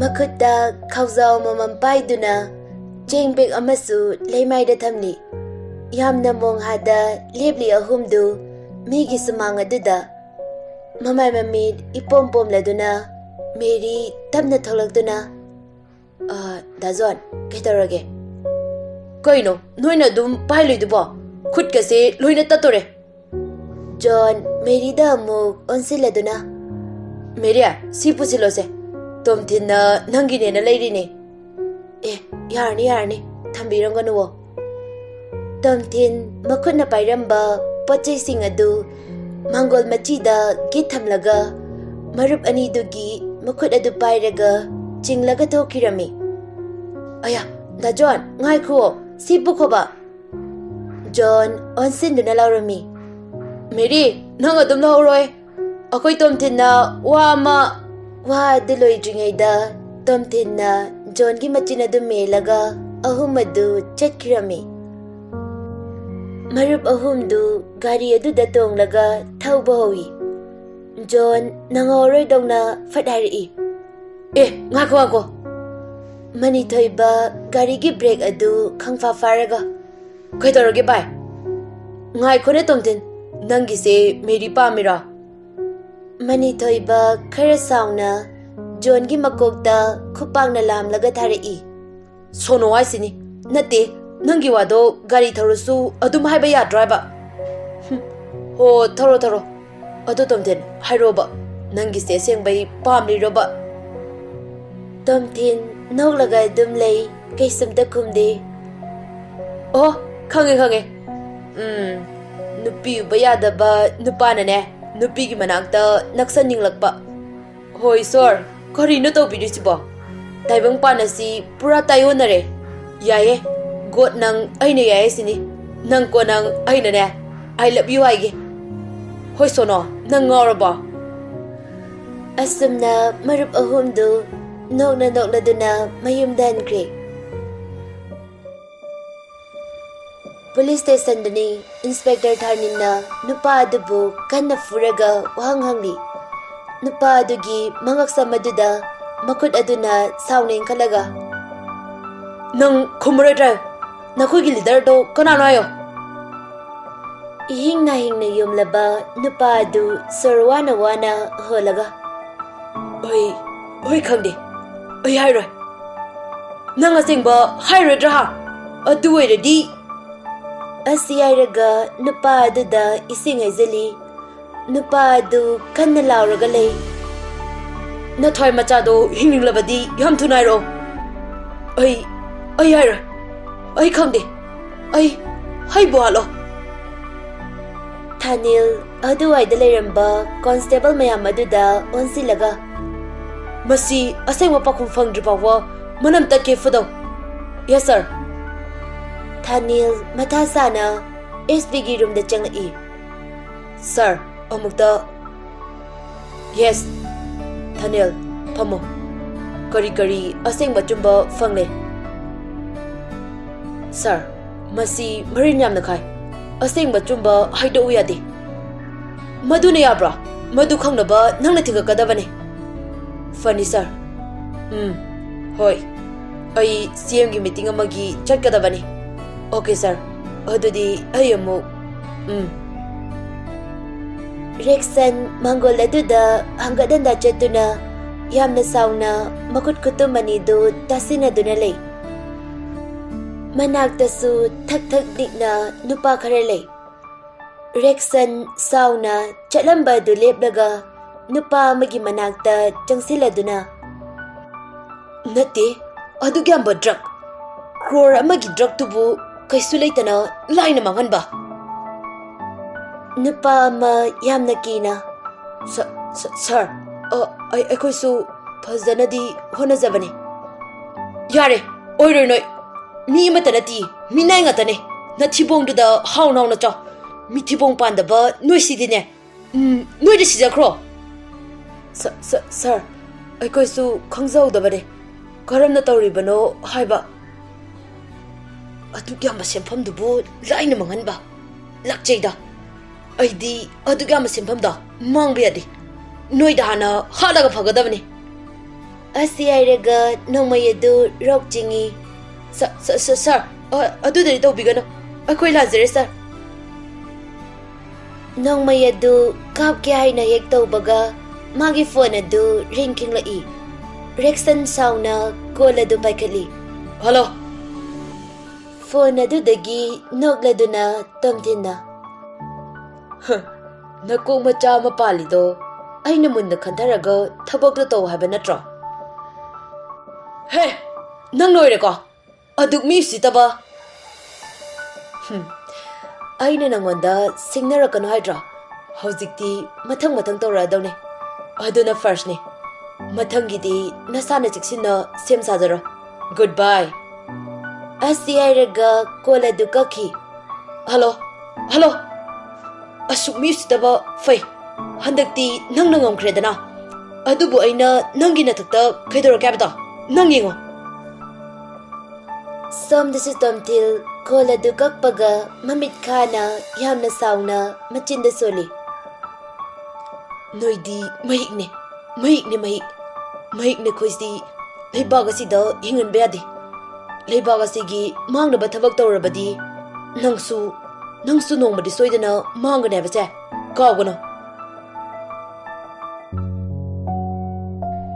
makutta khawzaw mamam paiduna chengbek amasu leimaida thamli yamna mong hada lebli ahumdu migi sumang aduda mamai mamid ipompom laduna meri tamna tholakduna dazon ketarage koino noina dum pailuidubo khutkase loina tatore John meri da muk onsiladuna Meria si pusilose tom thinna nangine na leirine yarni thambiranganu tom thin makhutna pairamba pochai sing adu mangol machida git thamlaga marup ani dugi makhut adu pairaga chinglaga thokirami aya da John ngai kho si bukhoba John onsin duna laurami Meri nang adum lauroi akoi tom thinna wa diloi dringaida tom thinna John gi machina du melaga ahum adu chatkirami marup ahum du gari adu da tonglaga thauba howi John nangoroi dongna fadari ngako mani thoiba gari gi brake adu khangfa faraga kaidoroge bai ngai khone tom thin nangi se meri pamira mani thoiba khara sauna John gi makokta khupangna lamlaga tharei sono waisini nate nangi wado gari tharusu adum haiba ya driver ho tharo adu tomthen hairoba nangi se sengbai pamli roba tomthin noglaga dum lei kaisumta khumde khange nupi bayada ba nupana ne nupi gi manakta naksan ninglakpa hoi sor kari no to bidisibo taibang panasi pura tayonare yaye god nang aina yaye sini nang ko nang aina ne I love you aige hoi sono nang ngoraba asumna marup ahumdu nokna duna mayumdan kre Police station dani inspector tharninna nupa adubu kanna furaga wahanghangli nupa adugi mangaksa maduda makut aduna sauning kalaga nang khumrai drive nakhoi gi leader do kanano ayo hingna yumlaba nupa adu sarwana holaga oi khangde oi hairoi nang asingba hairoi dra adu oiradi asiyairaga nupa aduda ising aizali nupa adu kanna lauraga lei na thoi machado hinglabadi yam thunairo ai hairoi ai khangde ai boalo Thanil adu aida leiramba constable mayam aduda onsilaga masi asengwa pakhum phangdribawa manam take fudo yes sir Thanil mathasana SB gi room da changai sir amukta yes Thanil phamo kari asengba chumba phangle sir masi marin yamna khai asengba chumba haido yade maduna yabra madu khangnaba nangna thingakadabane funny sir hoi ai CM gi meeting amagi chatkadabane okay sir adudi ayamu Rexan mangol aduda hangadanda chatuna yamna sauna makut kutumani do tasina dunalei manaktasu thak dikna nupa kharalei Rexan sauna chalamba du lepdaga nupa magi manakta changsiladuna nate adu gyamba drug crore amagi drug tubu kaisu leitana laina manganba nupa ma yamna kina sir ai koisu phazanadi honazabane yare oiroi noi mi matanati minai ngatane na thibong du da haunau na cha mi thibong panda ba noi sidine noi de sijakro sir ai koisu khangjau da bare karamna tawribano haiba adu gyamba sempham dubu laina manganba lakcheida aidi adu gyamba sempham da mangbe adi noi da hana halaga phagadabane Asi hairaga nongmai adu rok jingi. Sir, adudari tawbigano. Akhoi lazare sir. Nongmai adu kapke haina hek tawbaga magi phone adu ringking lai. Rexon sauna call adu paikali. Hello. Phone adu dagi nokladuna tamthina. Nakong macha mapalido. Aina munna khantaraga thabak da taw haba natro. Hey, nang loire ko. Aduk mi sitaba. Aina nangwanda singnarakano haidra. Hojikti mathang tawra dawne. Aduna first ne. Mathangidi nasana chiksinna sem sajaro. Goodbye. Asi hairaga call adu kakhi. Hello. Asuk mi sitaba fai. Handakti nang ngomkhredana. Adubu aina nangi nathakta khaidoro kabda. Nangingo. Somdasu tomtil call adu kakpaga mamit khana yamna sauna machinda soli. Noidi mahikne khoisdi leibaga sida hingan beade. Leibaga sigi mangna ba thabak tawrabadi nangsu nongmadi soidana mangane base kawgano.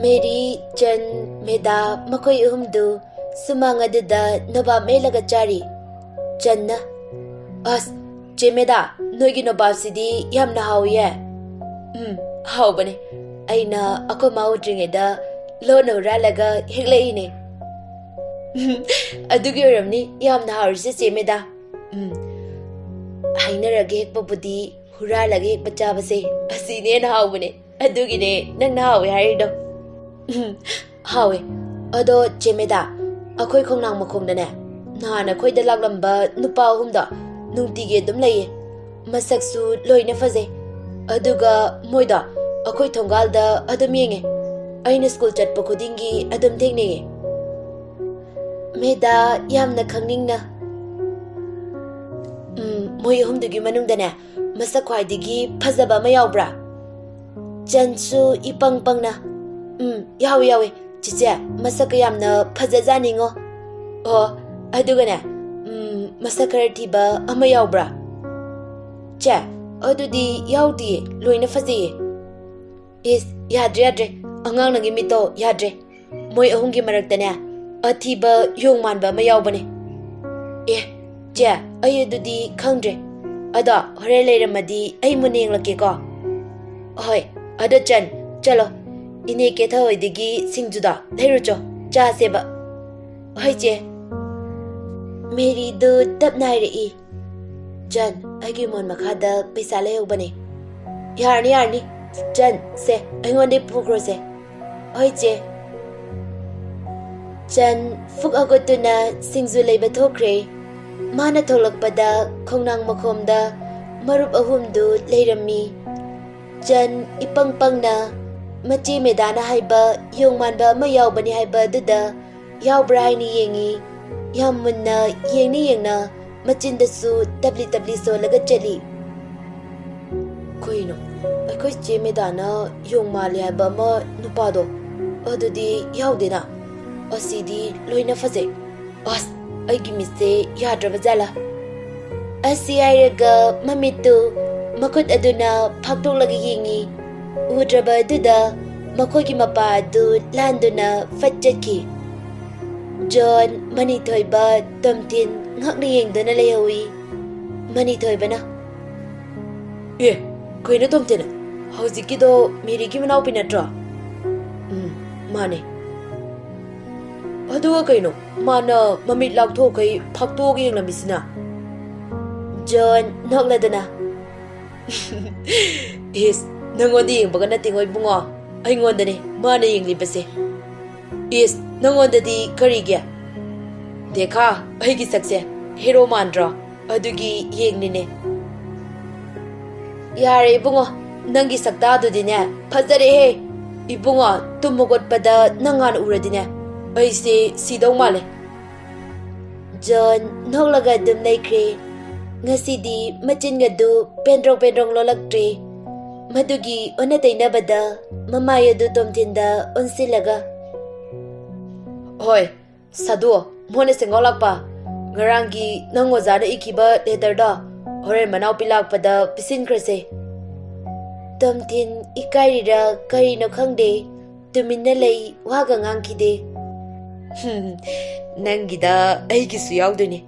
Mary, Jan, Meda, makoy uhumdu, sumanga duda naba melaga chari. Janna. As, che Meda, noigi nobab sidi yamna hawiye. Haw bane. Aina ako maudringeda lono ralaga higlaine. Adugi oramni yamna hawrisi che Meda. Hainarage hekpabudi huralage hekpachabase asine na haw bane. Adugine nang na hawi harido. Hawe, ado chemeda, akhoi khongnang makhongdane. Nahana khoi da laklamba nupa humda nungtige dum laye. Masaksu loina faze. Aduga moida akhoi thongalda adum yenge. Aina school chatpa khudingi adum thengnege. Meda yamna khangningna. Moi humdugi manungdane masak khwaidigi phajaba ma yawbra. Jansu ipang pangna. Yawe, chiche, masaka yamna phajajaningo. Oh, adugane, masakar tiba ama yawbra. Che, adudi yawdi, loina fajaye. Is, yadre, angang nangi mito, yadre. Moi ahungi maraktane, athiba yongmanba ma yawbane. Che, ay adudi khangdre. Ada, hore leiramadi, ay muneng lake ko. Hoy, ada chan, chalo. Ine ke thawai digi singjuda leirucho cha seba hai che Mary du tap nai ri Jan agi mon makhada paisa leu bane yarni Jan se aingonde pukro se hai che Jan fuk agotuna singju leiba thokre mana tholakpada khongnang makhomda marup ahumdu leirami Jan ipang pangna Machi medana haiba yongmanba ma yawbani haiba duda yawbra haini yengi yammunna yengna machindasu tabli so laga chali koino akoi che medana yongmali haiba ma nupado adudi yawdena asidi loina faze as aigi mise yadraba jala asi airaga mamitu makut aduna phaktok laga yengi Udraba duda makogi mapa du landuna fatjaki. John mani thoiba tamtin ngakni yengdana layawi. Mani thoiba na. Koina tomtina. Haujikido mirigi manau pinatra. Mane. Aduga kaino mana mamit lakto kai phakto gi yenglamисina. John nokladana. Is nangonda yengbaga nate ngoi bungo aingondane mana yenglibase is nangondadi karige dekha aigi sakse hero mandra adugi yengnine yare bungo nangi sakta adudine phajare he ibungo tumogotpada nangan uradine aise sidau male John noklaga dum naikre ngasidi machinga pendrong lolaktre Madugi ona tainabada mamaya du tomtinda onsilaga Hoi, sadu, mone sengol lakpa. Ngarangi nang wazada ikiba letter da. Hore manau pilak pada pisin krese. Tomtin ikairira kari no khangde tuminna lei waga ngangkide. Nangida aigisu yaudune.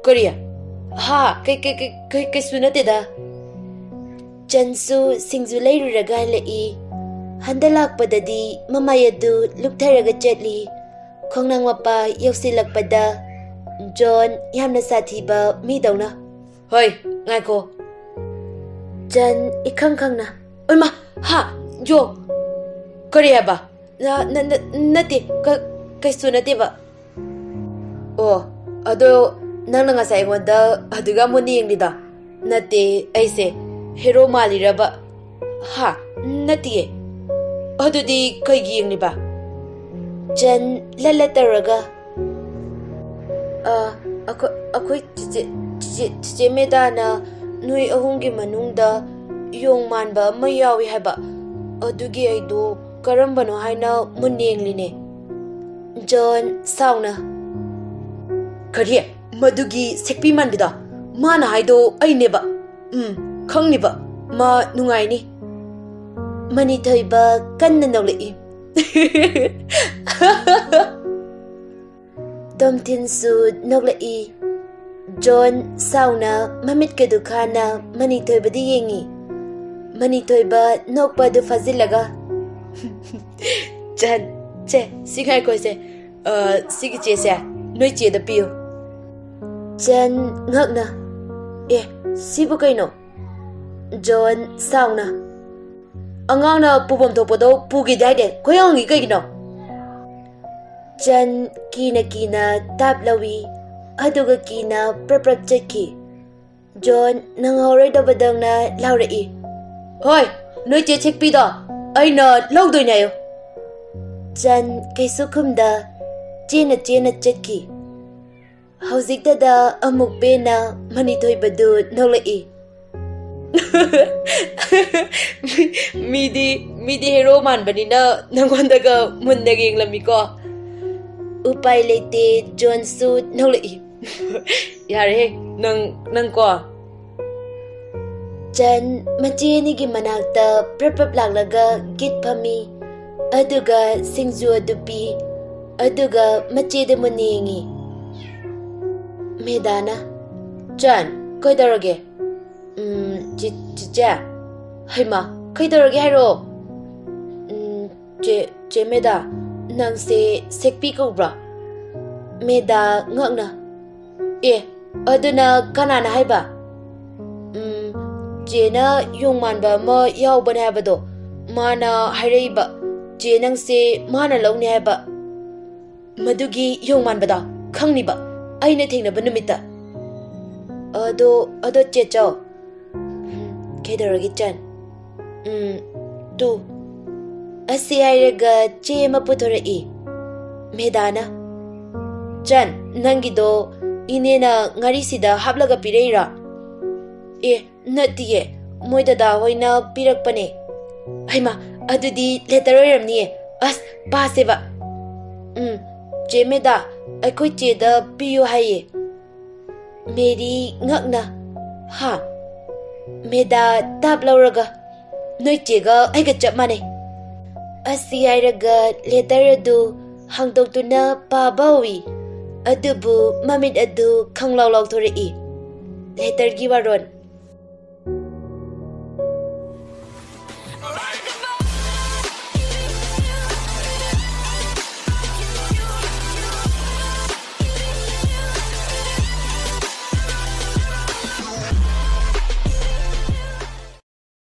Kariya. Ha, kai sunate da. Chansu singzu leiruraga halai. Handalakpadadi mamayadu luktaraga chatli. Khongnang mapa yausilakpada John yamna sathiba midawna. Hoi, ngaiko. Jan ikhangkhangna. Oima, ha, jo. Kariya ba? Nati, kai sunate ba? Oh, ado nangna ngasai aigwanda aduga muni yenglida. Nate, aise hero maliraba. Ha, natiye. Adudi kaigi yengliba. Jan lalataraga. Akoi tije medana nui ahungi manungda yong manba ama yawi haiba. Adugi aido karambano haina muni yengline. John sauna. Kariye, madugi sekpi manbida. Mana haido aineba. Khangniba. Ma nungaini. Mani Thoiba kanna nolai. Tomtinsu noglai. John sauna mamit kadukana Mani Thoiba di yengi. Mani Thoiba nokpa du fazilaga. Jan, che, singai ko se. Sigi che se. Noi che da piyo. Jan ngakna. Sibu kaino. John sauna. Angangna pubom thopodo pugi daide koyangi kaigino. Jan kina taplawi aduga kina praprak cheki. John nanghaurai dabadangna laurai. Hoi, noi che chekpi da. Aina laudoi nayo. Jan kaisukumda chena cheki. Hauzikdada amuk bena Mani Thoiba du nolai. Midi hero man banina nangwandaga mundaga yenglami ko. Upai leite John su nolai. Yare nang ko. Jan macheni gi manakta prapap laglaga git phami. Aduga singzu adupi. Aduga machede muningi. Medana. Jan, koidarage. Chicha. Haima, koidarage hairo. Che meda. Nang se sekpi kobra. Meda ngakna. Aduna kanana haiba. Jena yung manba ma yauban haibado. Mana hairaiba. Jenang se mana launi haiba. Madugi yung manbada. Khangniba. Aina thengnaba numita. Ado checho. Kedaragi chan. Tu. Asi airaga che maputorai. Medana. Chan, nangido inena ngarisida hablaga pireira. Natiye. Moidada hoina pirakpane. Haima, adudi letter oiramniye. As paseba. Chemeda, aikoi cheda piyu haye. Meri ngakna. Ha. Meda tablauraga. Noi chega aiga chap mane. Asi airaga letter adu hangdoktuna pabawi. Adubu mamit adu khanglaw thorai. Letter gi waron.